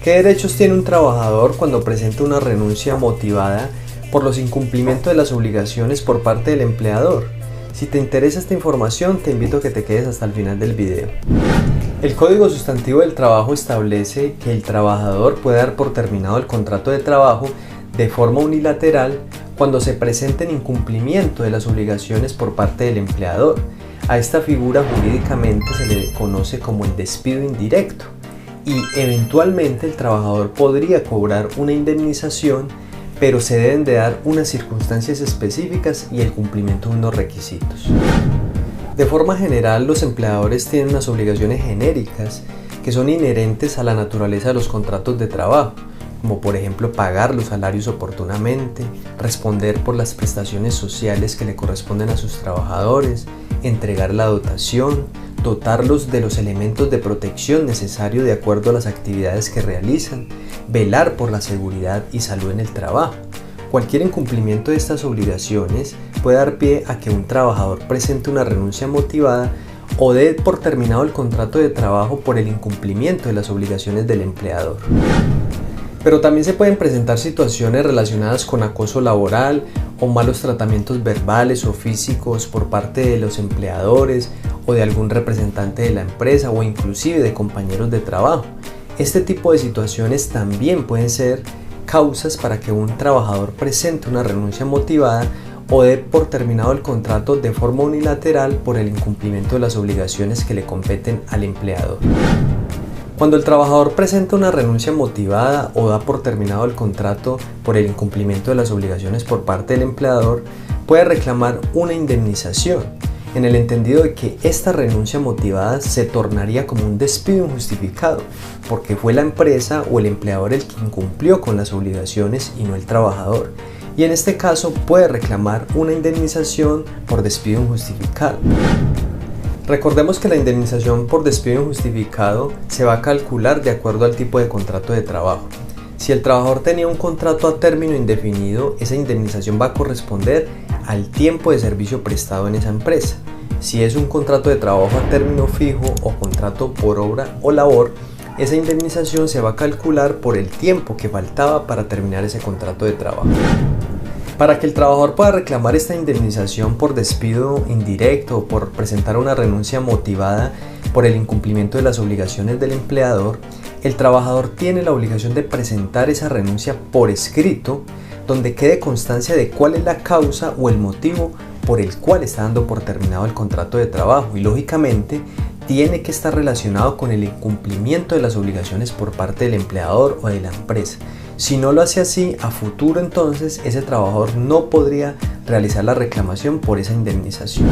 ¿Qué derechos tiene un trabajador cuando presenta una renuncia motivada por los incumplimientos de las obligaciones por parte del empleador? Si te interesa esta información, te invito a que te quedes hasta el final del video. El Código Sustantivo del Trabajo establece que el trabajador puede dar por terminado el contrato de trabajo de forma unilateral cuando se presenten incumplimiento de las obligaciones por parte del empleador. A esta figura jurídicamente se le conoce como el despido indirecto y eventualmente el trabajador podría cobrar una indemnización, pero se deben de dar unas circunstancias específicas y el cumplimiento de unos requisitos. De forma general, los empleadores tienen unas obligaciones genéricas que son inherentes a la naturaleza de los contratos de trabajo, como por ejemplo pagar los salarios oportunamente, responder por las prestaciones sociales que le corresponden a sus trabajadores, entregar la dotación, dotarlos de los elementos de protección necesarios de acuerdo a las actividades que realizan, velar por la seguridad y salud en el trabajo. Cualquier incumplimiento de estas obligaciones puede dar pie a que un trabajador presente una renuncia motivada o dé por terminado el contrato de trabajo por el incumplimiento de las obligaciones del empleador. Pero también se pueden presentar situaciones relacionadas con acoso laboral o malos tratamientos verbales o físicos por parte de los empleadores o de algún representante de la empresa o inclusive de compañeros de trabajo. Este tipo de situaciones también pueden ser causas para que un trabajador presente una renuncia motivada o dé por terminado el contrato de forma unilateral por el incumplimiento de las obligaciones que le competen al empleador. Cuando el trabajador presenta una renuncia motivada o da por terminado el contrato por el incumplimiento de las obligaciones por parte del empleador, puede reclamar una indemnización, en el entendido de que esta renuncia motivada se tornaría como un despido injustificado, porque fue la empresa o el empleador el que incumplió con las obligaciones y no el trabajador, y en este caso puede reclamar una indemnización por despido injustificado. Recordemos que la indemnización por despido injustificado se va a calcular de acuerdo al tipo de contrato de trabajo. Si el trabajador tenía un contrato a término indefinido, esa indemnización va a corresponder al tiempo de servicio prestado en esa empresa. Si es un contrato de trabajo a término fijo o contrato por obra o labor, esa indemnización se va a calcular por el tiempo que faltaba para terminar ese contrato de trabajo. Para que el trabajador pueda reclamar esta indemnización por despido indirecto o por presentar una renuncia motivada por el incumplimiento de las obligaciones del empleador, el trabajador tiene la obligación de presentar esa renuncia por escrito, donde quede constancia de cuál es la causa o el motivo por el cual está dando por terminado el contrato de trabajo y lógicamente tiene que estar relacionado con el incumplimiento de las obligaciones por parte del empleador o de la empresa. Si no lo hace así, a futuro entonces ese trabajador no podría realizar la reclamación por esa indemnización.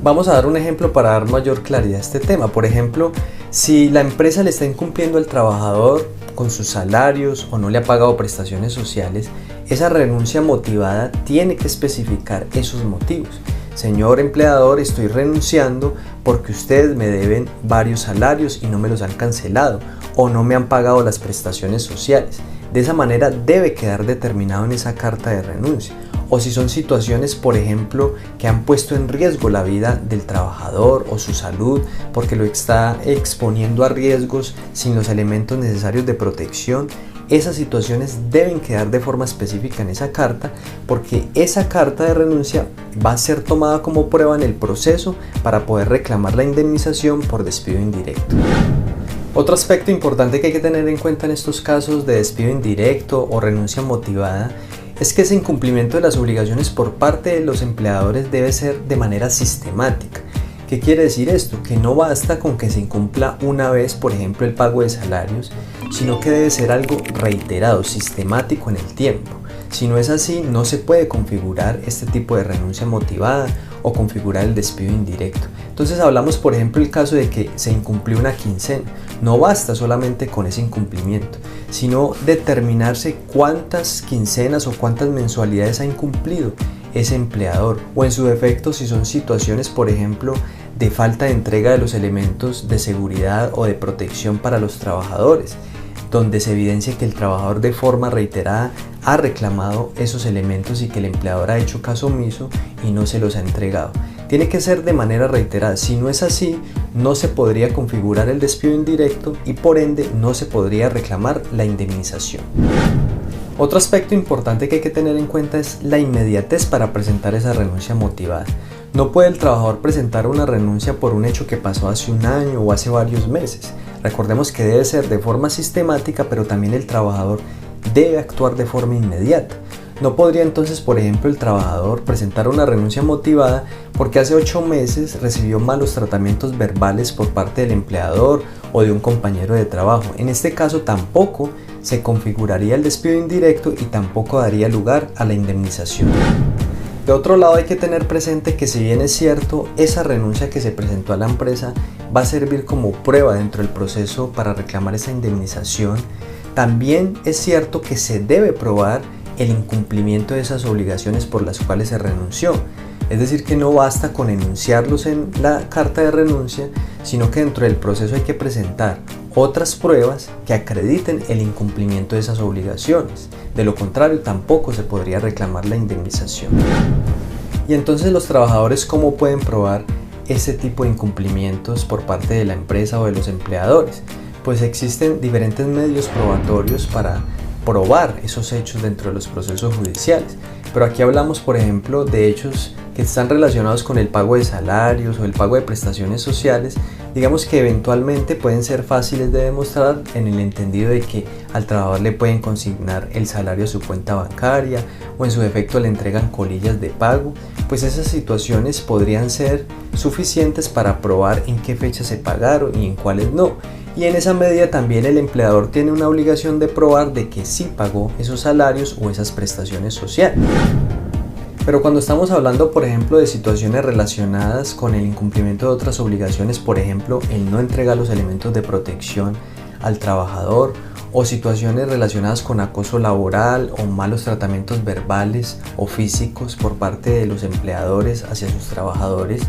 Vamos a dar un ejemplo para dar mayor claridad a este tema. Por ejemplo, si la empresa le está incumpliendo al trabajador con sus salarios o no le ha pagado prestaciones sociales, esa renuncia motivada tiene que especificar esos motivos. Señor empleador, estoy renunciando porque ustedes me deben varios salarios y no me los han cancelado o no me han pagado las prestaciones sociales. De esa manera debe quedar determinado en esa carta de renuncia. O si son situaciones, por ejemplo, que han puesto en riesgo la vida del trabajador o su salud porque lo está exponiendo a riesgos sin los elementos necesarios de protección, esas situaciones deben quedar de forma específica en esa carta porque esa carta de renuncia va a ser tomada como prueba en el proceso para poder reclamar la indemnización por despido indirecto. Otro aspecto importante que hay que tener en cuenta en estos casos de despido indirecto o renuncia motivada es que ese incumplimiento de las obligaciones por parte de los empleadores debe ser de manera sistemática. ¿Qué quiere decir esto? Que no basta con que se incumpla una vez, por ejemplo, el pago de salarios, sino que debe ser algo reiterado, sistemático en el tiempo. Si no es así, no se puede configurar este tipo de renuncia motivada o configurar el despido indirecto. Entonces hablamos, por ejemplo, el caso de que se incumplió una quincena. No basta solamente con ese incumplimiento, sino determinarse cuántas quincenas o cuántas mensualidades ha incumplido ese empleador, o en su defecto si son situaciones, por ejemplo, de falta de entrega de los elementos de seguridad o de protección para los trabajadores, donde se evidencia que el trabajador de forma reiterada ha reclamado esos elementos y que el empleador ha hecho caso omiso y no se los ha entregado. Tiene que ser de manera reiterada. Si no es así, no se podría configurar el despido indirecto y por ende no se podría reclamar la indemnización. Otro aspecto importante que hay que tener en cuenta es la inmediatez para presentar esa renuncia motivada. No puede el trabajador presentar una renuncia por un hecho que pasó hace un año o hace varios meses. Recordemos que debe ser de forma sistemática, pero también el trabajador debe actuar de forma inmediata. No podría entonces, por ejemplo, el trabajador presentar una renuncia motivada porque hace 8 meses recibió malos tratamientos verbales por parte del empleador o de un compañero de trabajo. En este caso tampoco se configuraría el despido indirecto y tampoco daría lugar a la indemnización. De otro lado, hay que tener presente que, si bien es cierto, esa renuncia que se presentó a la empresa va a servir como prueba dentro del proceso para reclamar esa indemnización, también es cierto que se debe probar el incumplimiento de esas obligaciones por las cuales se renunció. Es decir, que no basta con enunciarlos en la carta de renuncia, sino que dentro del proceso hay que presentar otras pruebas que acrediten el incumplimiento de esas obligaciones. De lo contrario, tampoco se podría reclamar la indemnización. Y entonces, los trabajadores, ¿cómo pueden probar ese tipo de incumplimientos por parte de la empresa o de los empleadores? Pues existen diferentes medios probatorios para probar esos hechos dentro de los procesos judiciales. Pero aquí hablamos, por ejemplo, de hechos que están relacionados con el pago de salarios o el pago de prestaciones sociales, digamos que eventualmente pueden ser fáciles de demostrar en el entendido de que al trabajador le pueden consignar el salario a su cuenta bancaria o en su defecto le entregan colillas de pago. Pues esas situaciones podrían ser suficientes para probar en qué fechas se pagaron y en cuáles no. Y en esa medida también el empleador tiene una obligación de probar de que sí pagó esos salarios o esas prestaciones sociales. Pero cuando estamos hablando, por ejemplo, de situaciones relacionadas con el incumplimiento de otras obligaciones, por ejemplo, el no entregar los elementos de protección al trabajador, o situaciones relacionadas con acoso laboral o malos tratamientos verbales o físicos por parte de los empleadores hacia sus trabajadores,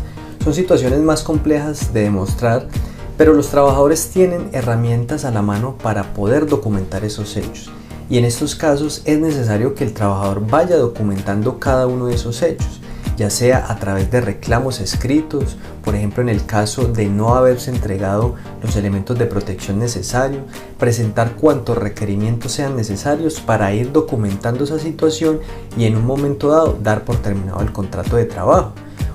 son situaciones más complejas de demostrar, pero los trabajadores tienen herramientas a la mano para poder documentar esos hechos. Y en estos casos es necesario que el trabajador vaya documentando cada uno de esos hechos, ya sea a través de reclamos escritos, por ejemplo en el caso de no haberse entregado los elementos de protección necesarios, presentar cuantos requerimientos sean necesarios para ir documentando esa situación y en un momento dado dar por terminado el contrato de trabajo.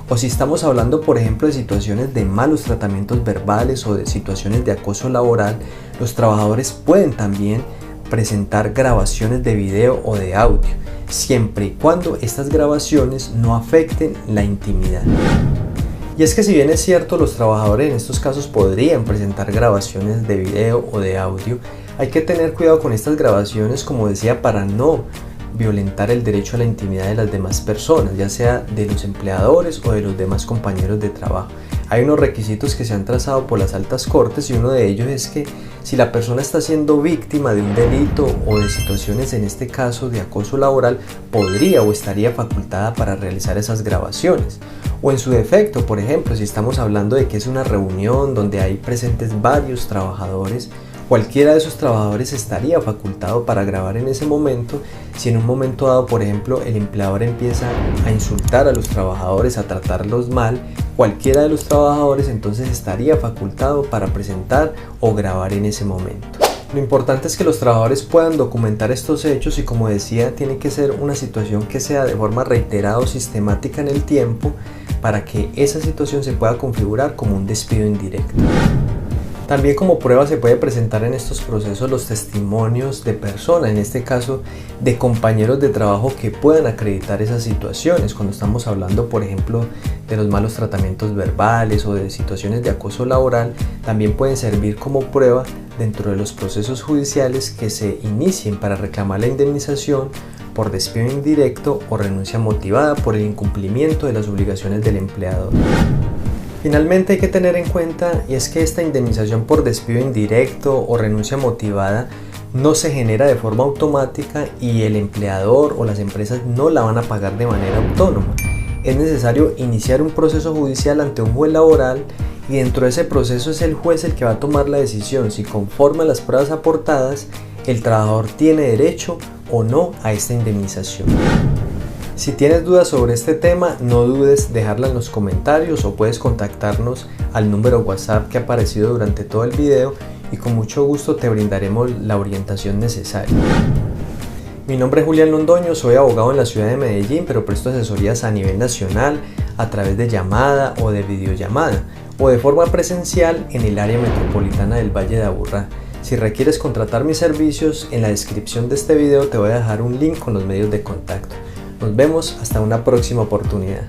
O si estamos hablando, por ejemplo, de situaciones de malos tratamientos verbales o de situaciones de acoso laboral, los trabajadores pueden también presentar grabaciones de video o de audio, siempre y cuando estas grabaciones no afecten la intimidad. Y es que, si bien es cierto, los trabajadores en estos casos podrían presentar grabaciones de video o de audio, hay que tener cuidado con estas grabaciones, como decía, para no violentar el derecho a la intimidad de las demás personas, ya sea de los empleadores o de los demás compañeros de trabajo. Hay unos requisitos que se han trazado por las altas cortes y uno de ellos es que si la persona está siendo víctima de un delito o de situaciones, en este caso de acoso laboral, podría o estaría facultada para realizar esas grabaciones. O en su defecto, por ejemplo, si estamos hablando de que es una reunión donde hay presentes varios trabajadores, cualquiera de esos trabajadores estaría facultado para grabar en ese momento. Si en un momento dado, por ejemplo, el empleador empieza a insultar a los trabajadores, a tratarlos mal, cualquiera de los trabajadores entonces estaría facultado para presentar o grabar en ese momento. Lo importante es que los trabajadores puedan documentar estos hechos y, como decía, tiene que ser una situación que sea de forma reiterada o sistemática en el tiempo para que esa situación se pueda configurar como un despido indirecto. También como prueba se puede presentar en estos procesos los testimonios de personas, en este caso de compañeros de trabajo que puedan acreditar esas situaciones. Cuando estamos hablando, por ejemplo, de los malos tratamientos verbales o de situaciones de acoso laboral, también pueden servir como prueba dentro de los procesos judiciales que se inicien para reclamar la indemnización por despido indirecto o renuncia motivada por el incumplimiento de las obligaciones del empleador. Finalmente, hay que tener en cuenta, y es que esta indemnización por despido indirecto o renuncia motivada no se genera de forma automática y el empleador o las empresas no la van a pagar de manera autónoma. Es necesario iniciar un proceso judicial ante un juez laboral y dentro de ese proceso es el juez el que va a tomar la decisión si, conforme a las pruebas aportadas, el trabajador tiene derecho o no a esta indemnización. Si tienes dudas sobre este tema, no dudes dejarla en los comentarios o puedes contactarnos al número WhatsApp que ha aparecido durante todo el video y con mucho gusto te brindaremos la orientación necesaria. Mi nombre es Julián Londoño, soy abogado en la ciudad de Medellín, pero presto asesorías a nivel nacional a través de llamada o de videollamada o de forma presencial en el área metropolitana del Valle de Aburrá. Si requieres contratar mis servicios, en la descripción de este video te voy a dejar un link con los medios de contacto. Nos vemos hasta una próxima oportunidad.